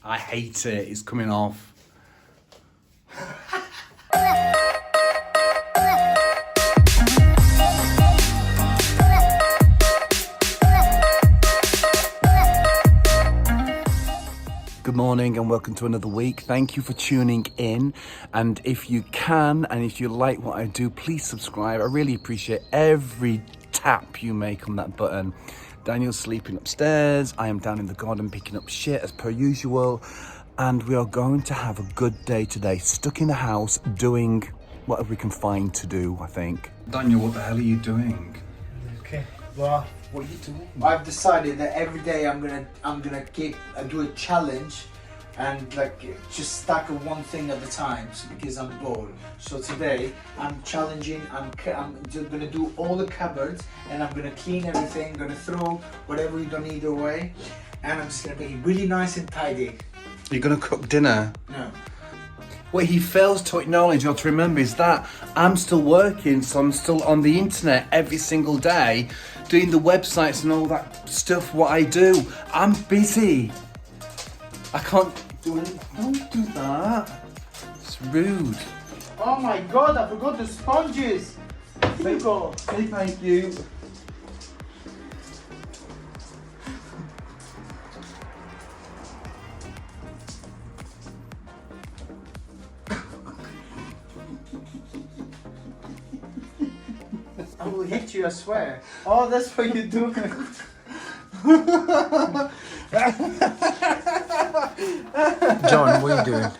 I hate it. It's coming off. Good morning and welcome to another week. Thank you for tuning in. And if you can, and if you like what I do, please subscribe. I really appreciate every tap you make on that button. Daniel's sleeping upstairs. I am down in the garden picking up shit as per usual. And we are going to have a good day today. Stuck in the house doing whatever we can find to do, I think. Daniel, what the hell are you doing? Okay. Well, what are you doing? I've decided that every day I'm gonna do a challenge, and like just stack one thing at a time. So because I'm bored. So today I'm challenging. I'm gonna do all the cupboards, and I'm gonna clean everything. Gonna throw whatever you don't need away, and I'm just gonna make it really nice and tidy. You're gonna cook dinner? No. What he fails to acknowledge or to remember is that I'm still working, so I'm still on the internet every single day, doing the websites and all that stuff, what I do. I'm busy. I can't do anything. Don't do that. It's rude. Oh my god, I forgot the sponges. Here you go. Say thank you. I will hit you, I swear. Oh, that's what you do. John, what are you doing?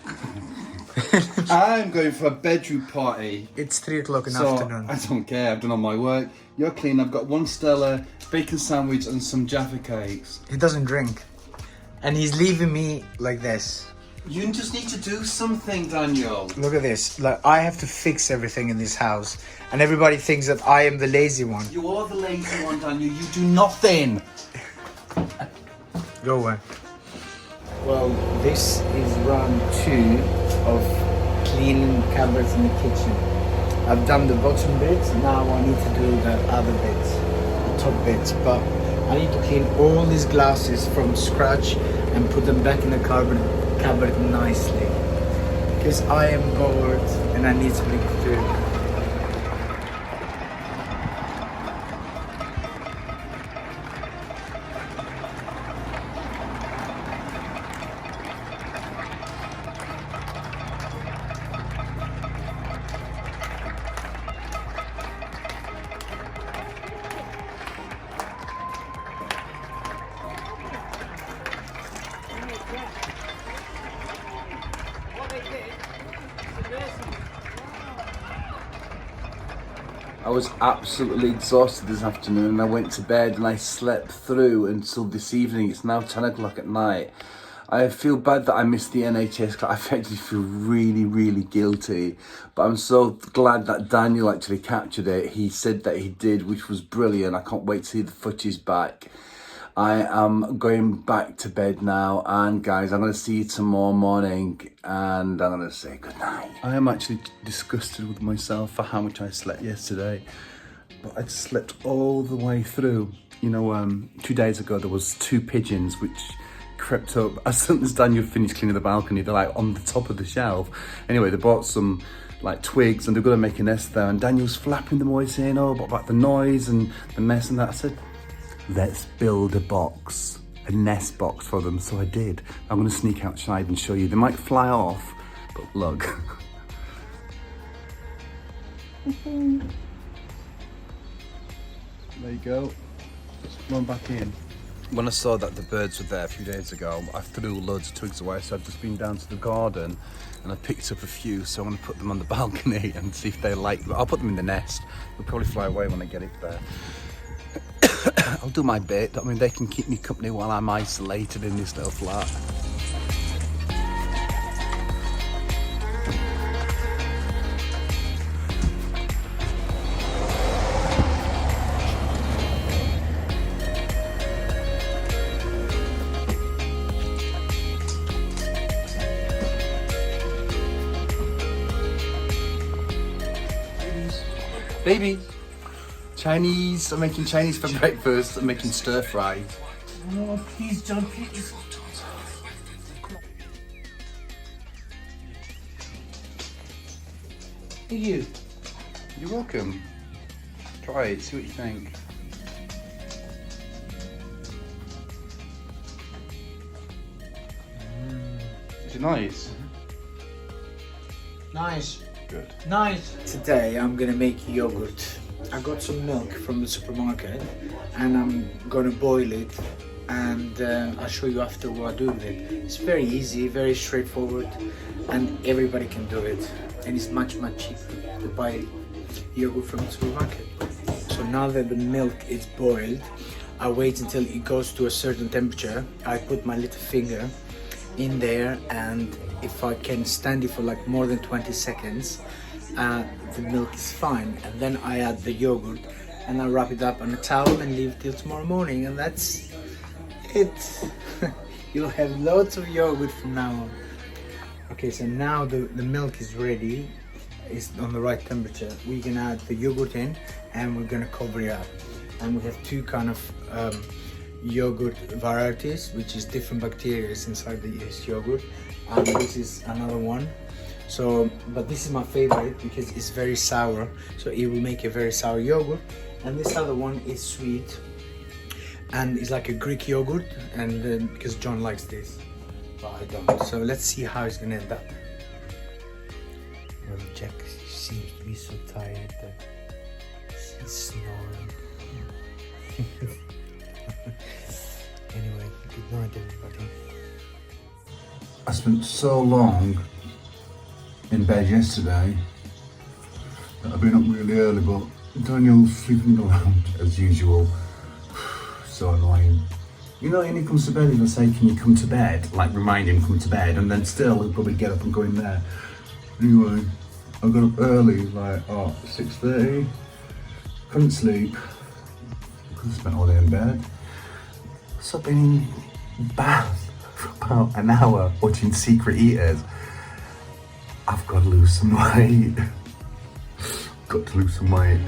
I'm going for a bedroom party. It's 3 o'clock in the So, afternoon. I don't care, I've done all my work. You're clean, I've got one Stella, bacon sandwich and some Jaffa cakes. He doesn't drink. And he's leaving me like this. You just need to do something, Daniel. Look at this. Like, I have to fix everything in this house. And everybody thinks that I am the lazy one. You are the lazy one, Daniel. You do nothing. Go away. Well, this is round 2 of cleaning cupboards in the kitchen. I've done the bottom bits, now I need to do the other bits, the top bits. But I need to clean all these glasses from scratch and put them back in the cupboard nicely. Because I am bored and I need to make food. I was absolutely exhausted this afternoon and I went to bed and I slept through until this evening. It's now 10 o'clock at night. I feel bad that I missed the NHS class. I actually feel really, really guilty. But I'm so glad that Daniel actually captured it. He said that he did, which was brilliant. I can't wait to see the footage back. I am going back to bed now, and guys, I'm going to see you tomorrow morning and I'm going to say good night. I am actually disgusted with myself for how much I slept yesterday, but I slept all the way through. You know, 2 days ago there was 2 pigeons which crept up as soon as Daniel finished cleaning the balcony. They're like on the top of the shelf. Anyway, they brought some like twigs and they're going to make a nest there, and Daniel's flapping them away saying, oh, about the noise and the mess and that. I said, let's build a box, a nest box for them. So I did. I'm gonna sneak outside and show you. They might fly off, but look. There you go. Just run back in. When I saw that the birds were there a few days ago, I threw loads of twigs away, so I've just been down to the garden and I picked up a few, so I'm gonna put them on the balcony and see if they like them. I'll put them in the nest. They'll probably fly away when I get it there. I'll do my bit. I mean, they can keep me company while I'm isolated in this little flat. Baby. Chinese. I'm making Chinese for breakfast. I'm making stir fry. Oh, please, John, please. Thank you. You're welcome. Try it, see what you think. Is it nice? Nice. Good. Nice. Today I'm gonna make yogurt. I got some milk from the supermarket and I'm gonna boil it, and I'll show you after what I do with it. It's very easy, very straightforward, and everybody can do it. And it's much cheaper to buy yogurt from the supermarket. So now that the milk is boiled, I wait until it goes to a certain temperature. I put my little finger in there, and if I can stand it for like more than 20 seconds, the milk is fine. And then I add the yogurt and I wrap it up on a towel and leave it till tomorrow morning, and that's it. You'll have lots of yogurt from now on. Okay, so now the milk is ready. It's on the right temperature. We can add the yogurt in and we're gonna cover it up. And we have two kind of yogurt varieties, which is different bacteria inside this yogurt, and this is another one. So, but this is my favorite because it's very sour, so it will make a very sour yogurt. And this other one is sweet, and it's like a Greek yogurt, and because John likes this, but I don't. So let's see how it's gonna end up. Well, Jack seems to be so tired that he's snoring. Anyway, good night everybody. I spent so long in bed yesterday that I've been up really early, but Daniel's sleeping around as usual. So annoying. You know, when he comes to bed, he'll say, can you come to bed? Like, remind him, come to bed, and then still he'll probably get up and go in there. Anyway, I got up early, like, 6:30. Couldn't sleep. Could have spent all day in bed. So I've been in bath for about an hour watching Secret Eaters. I've got to lose some weight. Got to lose some weight.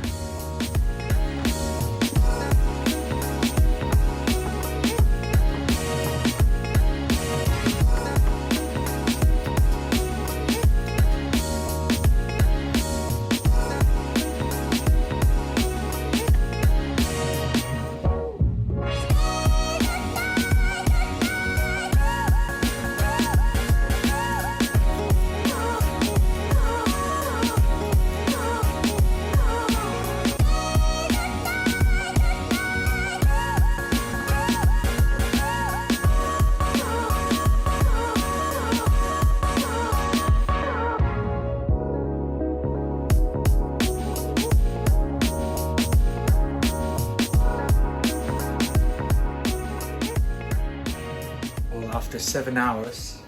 After 7 hours,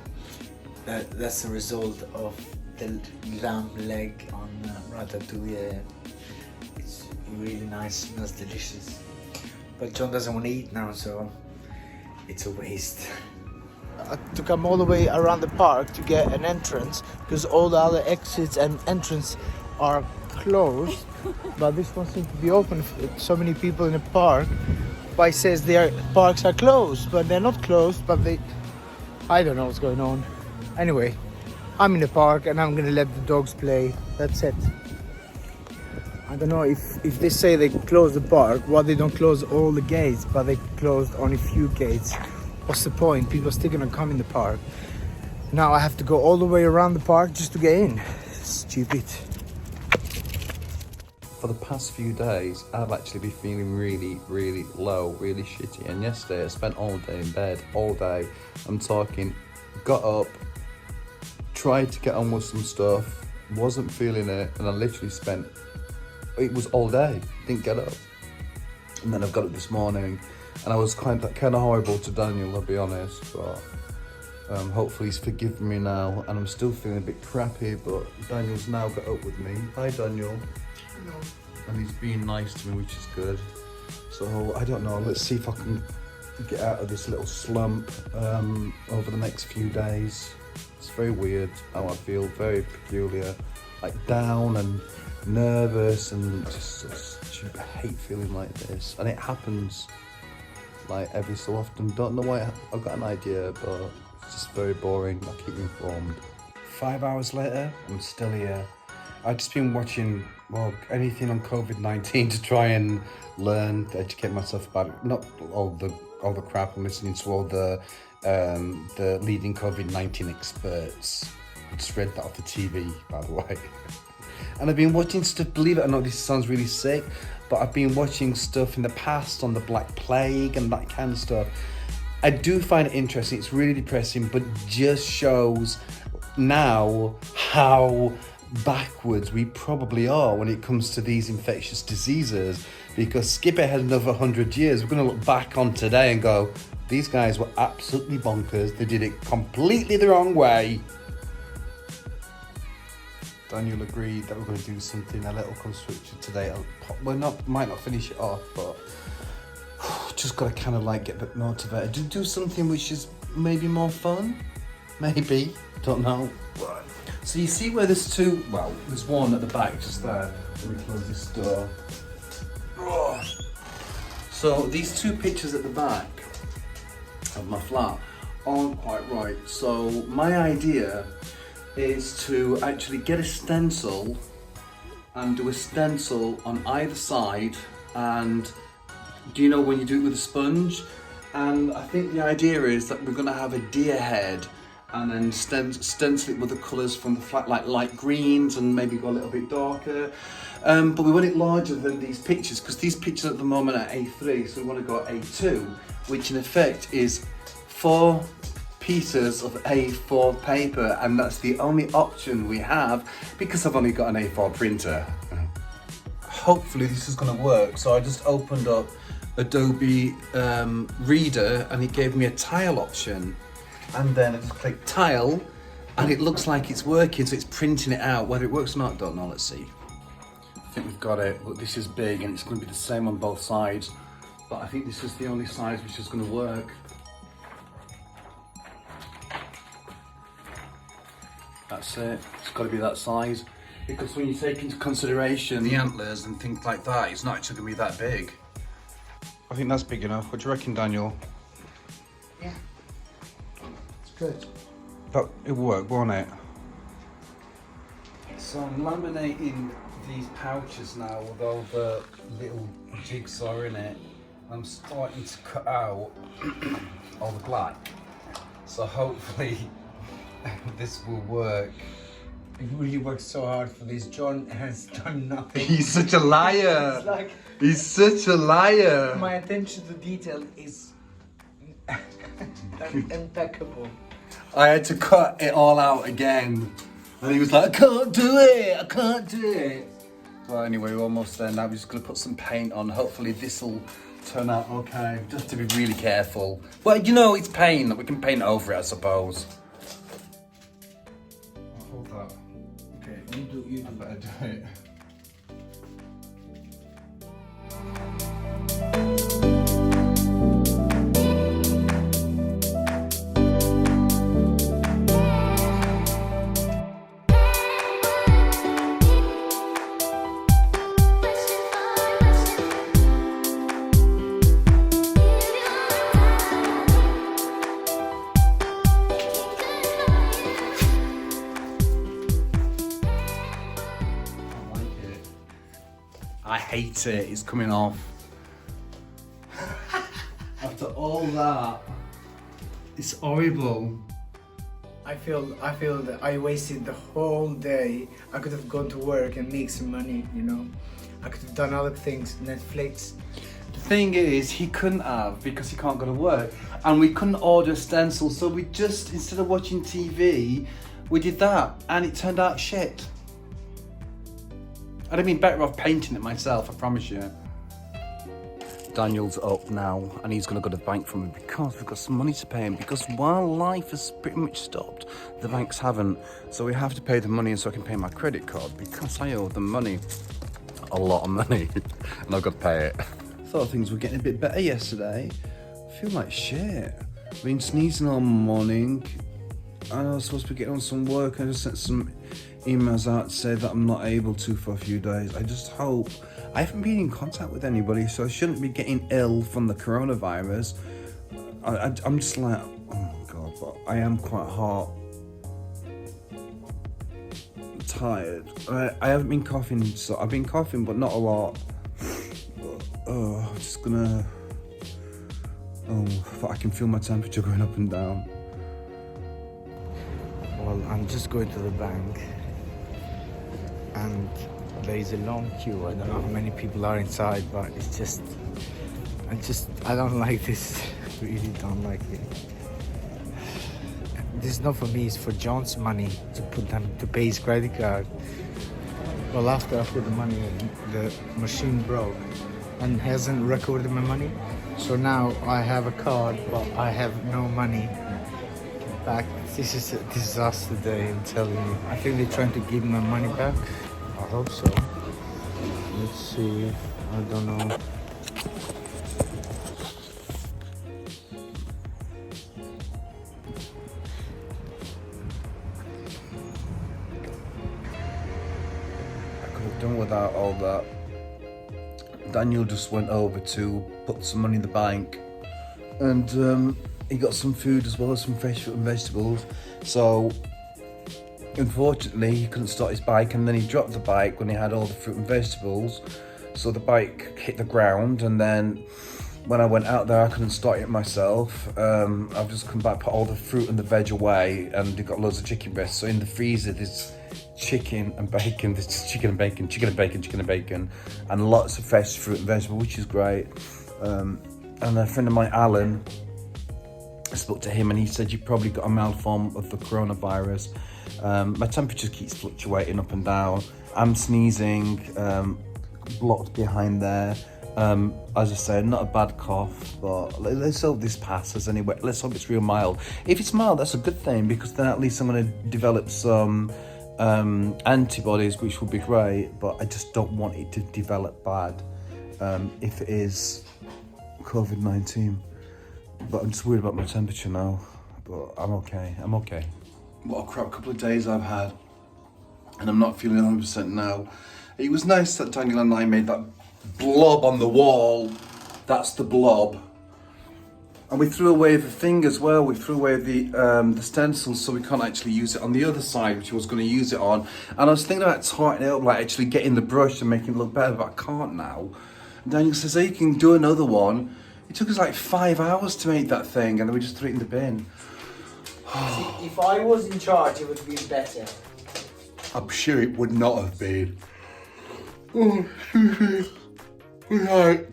that's the result of the lamb leg on ratatouille. It's really nice, smells delicious. But John doesn't want to eat now, so it's a waste. To come all the way around the park to get an entrance, because all the other exits and entrance are closed, but this one seems to be open. So many people in the park, but it says their parks are closed, but they're not closed, but I don't know what's going on. Anyway, I'm in the park and I'm gonna let the dogs play. That's it. I don't know if they say they close the park, why they don't close all the gates, but they closed only a few gates. What's the point? People are still gonna come in the park. Now I have to go all the way around the park just to get in. Stupid. For the past few days, I've actually been feeling really low, really shitty. And yesterday I spent all day in bed, all day. I'm talking, got up, tried to get on with some stuff, wasn't feeling it, and I literally spent, it was all day, didn't get up. And then I've got up this morning, and I was kind of horrible to Daniel, I'll be honest, but hopefully he's forgiven me now, and I'm still feeling a bit crappy, but Daniel's now got up with me. Hi Daniel. Hello. And he's being nice to me, which is good. So I don't know, let's see if I can get out of this little slump over the next few days. It's very weird how I feel, very peculiar, like down and nervous and just I hate feeling like this. And it happens like every so often. Don't know why, I've got an idea, but it's just very boring. I'll keep you informed. 5 hours later, I'm still here. I've just been watching, well, anything on COVID-19 to try and learn, educate myself about it. Not all the crap. I'm listening to all the leading COVID-19 experts. I just read that off the TV, by the way. And I've been watching stuff, believe it or not, this sounds really sick, but I've been watching stuff in the past on the Black Plague and that kind of stuff. I do find it interesting. It's really depressing, but just shows now how backwards we probably are when it comes to these infectious diseases, because skip ahead another 100 years, we're going to look back on today and go, these guys were absolutely bonkers. They did it completely the wrong way. Daniel agreed that we're going to do something a little constructed today. Might not finish it off, but just got to kind of like get a bit motivated to do something which is maybe more fun. Maybe, don't know. So you see where there's two, well, there's one at the back just there. Let me close this door. So these two pictures at the back of my flat aren't quite right. So my idea is to actually get a stencil and do a stencil on either side, and do you know when you do it with a sponge? And I think the idea is that we're going to have a deer head and then stencil it with the colours from the flat, like light greens and maybe go a little bit darker. But we want it larger than these pictures, because these pictures at the moment are A3, so we want to go A2, which in effect is 4 pieces of A4 paper, and that's the only option we have because I've only got an A4 printer. Hopefully this is going to work. So I just opened up Adobe Reader and it gave me a tile option, and then I just click tile and it looks like it's working, so it's printing it out. Whether it works or not, don't know. Let's see. I think we've got it. Look, this is big and it's going to be the same on both sides, but I think this is the only size which is going to work. That's it. It's got to be that size, because when you take into consideration the antlers and things like that, it's not actually going to be that big. I think that's big enough. What do you reckon, Daniel? Yeah, it's good. But it will work, won't it? So I'm laminating these pouches now with all the little jigsaw in it. I'm starting to cut out all the black. So hopefully this will work. You really worked so hard for this. John has done nothing. He's such a liar. It's like, he's such a liar. my attention to detail is impeccable. I had to cut it all out again. And he was like, I can't do it, I can't do it. Well, anyway, we're almost there now. We're just going to put some paint on. Hopefully this will turn out okay. Just have to be really careful. Well, you know, it's paint. We can paint over it, I suppose. I'll hold that. Okay, you do. I better do it. I hate it, it's coming off. After all that, it's horrible. I feel that I wasted the whole day. I could have gone to work and make some money, you know. I could have done other things, Netflix. The thing is, he couldn't have, because he can't go to work. And we couldn't order stencils, so we just, instead of watching TV, we did that, and it turned out shit. I'd have been better off painting it myself, I promise you. Daniel's up now, and he's going to go to the bank for me because we've got some money to pay him. Because while life has pretty much stopped, the banks haven't. So we have to pay the money so I can pay my credit card, because I owe them money. A lot of money. And I've got to pay it. Thought things were getting a bit better yesterday. I feel like shit. I've been sneezing all morning. I was supposed to be getting on some work. I just sent some emails out to say that I'm not able to for a few days. I just hope. I haven't been in contact with anybody, so I shouldn't be getting ill from the coronavirus. I'm just like, oh my God, but I am quite hot. tired. I haven't been coughing, so I've been coughing, but not a lot. I'm just gonna. But I can feel my temperature going up and down. Well, I'm just going to the bank, and there is a long queue. I don't know how many people are inside, but it's just, I don't like this. Really don't like it. This is not for me, it's for John's money to put them to pay his credit card. Well, after I put the money in, the machine broke and hasn't recorded my money. So now I have a card, but I have no money back. This is a disaster day, I'm telling you. I think they're trying to give my money back. I hope so. Let's see. I don't know. Done without all that. Daniel just went over to put some money in the bank, and he got some food as well as some fresh fruit and vegetables. So unfortunately he couldn't start his bike, and then he dropped the bike when he had all the fruit and vegetables, so the bike hit the ground. And then when I went out there, I couldn't start it myself. I've just come back, put all the fruit and the veg away, and they got loads of chicken breasts. So in the freezer there's chicken and bacon, there's chicken and bacon, chicken and bacon, chicken and bacon, and lots of fresh fruit and vegetable, which is great. And a friend of mine, Alan, I spoke to him, and he said you probably got a mild form of the coronavirus. My temperature keeps fluctuating up and down. I'm sneezing, blocked behind there. As I say, not a bad cough, but let's hope this passes anyway. Let's hope it's real mild. If it's mild, that's a good thing, because then at least I'm going to develop some antibodies, which will be great. But I just don't want it to develop bad if it is COVID-19. But I'm just worried about my temperature now. But I'm okay. What a crap couple of days I've had, and I'm not feeling 100% now. It was nice that Daniel and I made that blob on the wall. That's the blob. And we threw away the thing as well. We threw away the stencil, so we can't actually use it on the other side, which I was going to use it on. And I was thinking about tightening it up, like actually getting the brush and making it look better, but I can't now. And Daniel says, hey, you can do another one. It took us like 5 hours to make that thing, and then we just threw it in the bin. See, if I was in charge, it would be better. I'm sure it would not have been. Oh,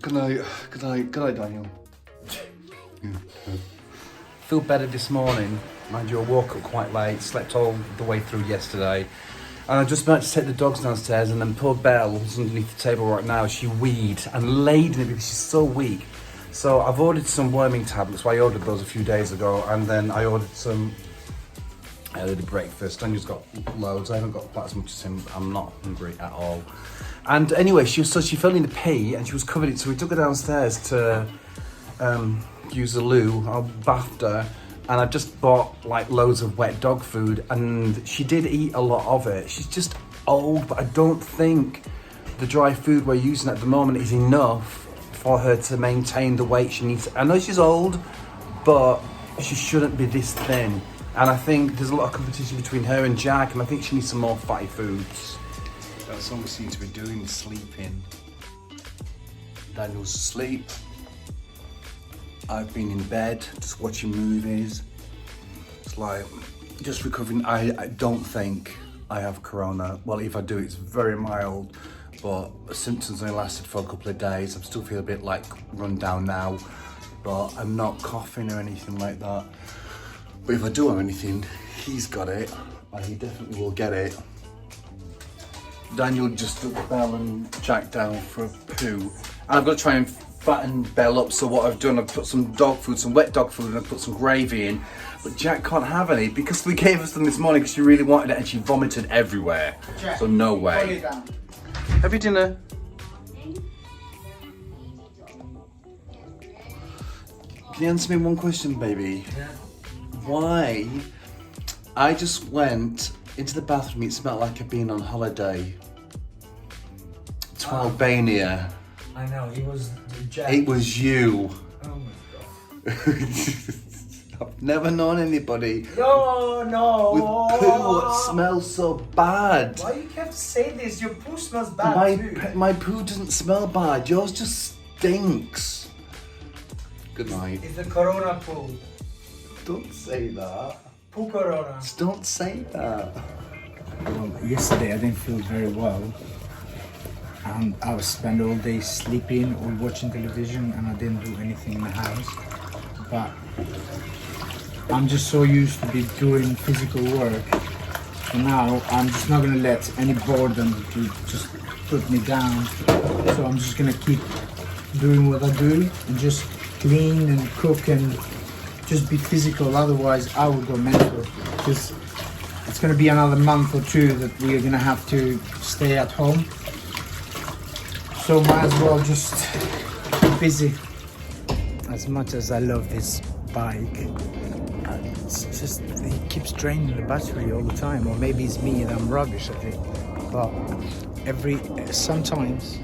good night. Good night, Daniel. Feel better this morning. Mind you, I woke up quite late, slept all the way through yesterday. And I'm just about to take the dogs downstairs, and then poor Belle, who's underneath the table right now, she weed and laid in it because she's so weak. So I've ordered some worming tablets. Well, I ordered those a few days ago, and then I ordered some early breakfast. Daniel's got loads. I haven't got quite as much as him. I'm not hungry at all. And anyway, she fell in the pee, and she was covered in it. So we took her downstairs to use the loo. I bathed her, and I just bought like loads of wet dog food, and she did eat a lot of it. She's just old, but I don't think the dry food we're using at the moment is enough for her to maintain the weight she needs. I know she's old, but she shouldn't be this thin. And I think there's a lot of competition between her and Jack, and I think she needs some more fatty foods. That's all we seem to be doing, sleeping. Daniel's asleep. I've been in bed, just watching movies. It's like, just recovering. I don't think I have corona. Well, if I do, it's very mild, but the symptoms only lasted for a couple of days. I'm still feeling a bit like run down now, but I'm not coughing or anything like that. But if I do have anything, he's got it, and he definitely will get it. Daniel just took Belle and Jack down for a poo. And I've got to try and fatten Belle up, so what I've done, I've put some dog food, some wet dog food, and I've put some gravy in. But Jack can't have any because we gave her some this morning because she really wanted it, and she vomited everywhere. Jack, so no way. Have your dinner. Can you answer me one question, baby? Yeah. Why? I just went into the bathroom, it smelled like I'd been on holiday to Albania. I know, it was Jack. It was you. Oh my god. I've never known anybody No, no. with poo what smells so bad. Why you have to say this? Your poo smells bad too. My poo doesn't smell bad. Yours just stinks. Good night. It's the corona poo. Don't say that. Poo corona. Just don't say that. Well, yesterday I didn't feel very well. And I was spent all day sleeping or watching television, and I didn't do anything in the house. But I'm just so used to be doing physical work. So now I'm just not gonna let any boredom to just put me down. So I'm just gonna keep doing what I do and just clean and cook and just be physical. Otherwise I will go mental, because it's gonna be another month or two that we are gonna have to stay at home. So might as well just keep busy. As much as I love this bike, it's just, it keeps draining the battery all the time. Or maybe it's me and I'm rubbish at it. But sometimes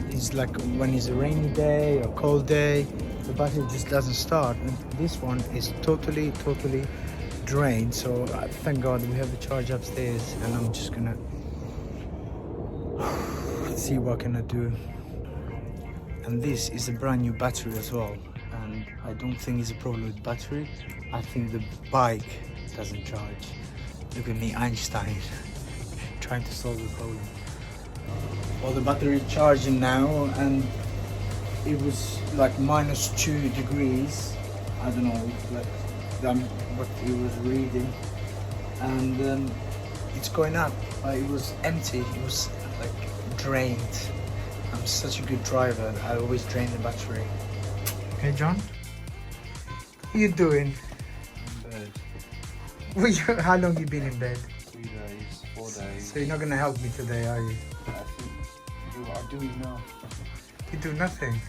it's like when it's a rainy day or cold day, the battery just doesn't start. And this one is totally drained. So thank God we have the charge upstairs, and I'm just gonna see what can I do. And this is a brand new battery as well, and I don't think it's a problem with battery. I think the bike doesn't charge. Look at me, Einstein, trying to solve the problem. Well, the battery is charging now, and it was like -2 degrees. I don't know what it was reading, and it's going up. It was empty. It was like drained. I'm such a good driver. I always drain the battery. Hey, John. What you doing? In bed. How long you been in bed? 3 days, 4 days. So you're not gonna help me today, are you? I think I do enough. You do nothing.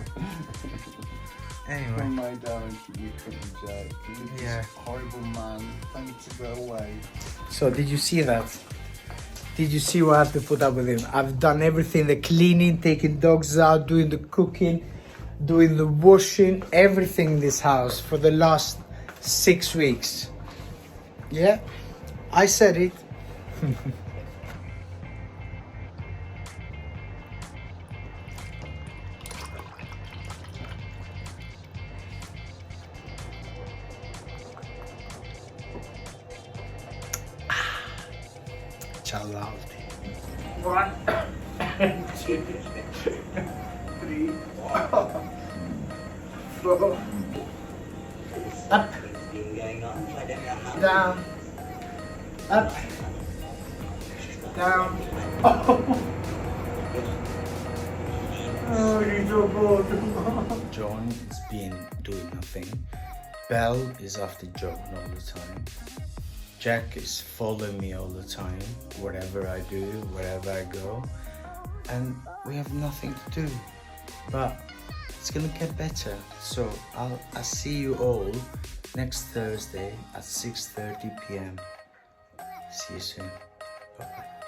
Anyway. Come lie down and keep me cutting, Jack. You're Yeah. this horrible man. Tell me to go away. So did you see that? Did you see what I have to put up with him? I've done everything, the cleaning, taking dogs out, doing the cooking, doing the washing, everything in this house for the last 6 weeks. Yeah, I said it. Child out. 1, 2, 3, 4. Up. Down. Up. Down. Oh, you're so bored. John has been doing nothing. Belle is after John all the time. Jack is following me all the time, whatever I do, wherever I go, and we have nothing to do. But it's gonna get better. So I'll see you all next Thursday at 6:30 p.m. See you soon. Bye bye.